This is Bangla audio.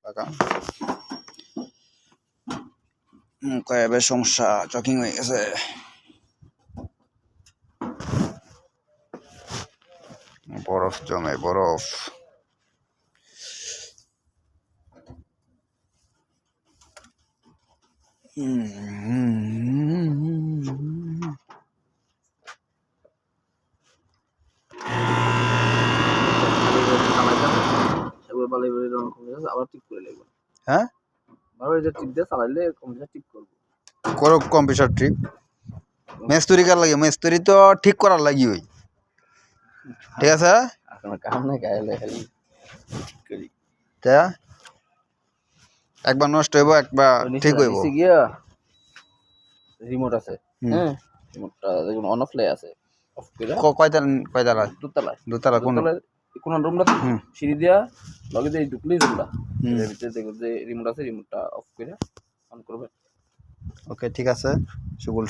কাকা মুখে সমস্যা চকিং হয়ে গেছে বরফ জমে বরফ হ্যাঁ করো কম্পিউটার ট্রিপ মেস্তরি কার লাগে মেস্তরি তো ঠিক করার লাগি ওই ঠিক আছে একবার নষ্ট হইব একবার ঠিক হইব রিমোট আছে হ্যাঁ রিমোটটা দেখুন অন অফ লাই আছে অফ করে কয়তালা দুতলা কোন রুমটা সিঁড়ি দিয়া লগে দিয়ে ঢুকলেই রুমটা এর ভিতরে দেখুন যে রিমোট আছে রিমোটটা অফ করে অন করবে ওকে ঠিক আছে সুগুল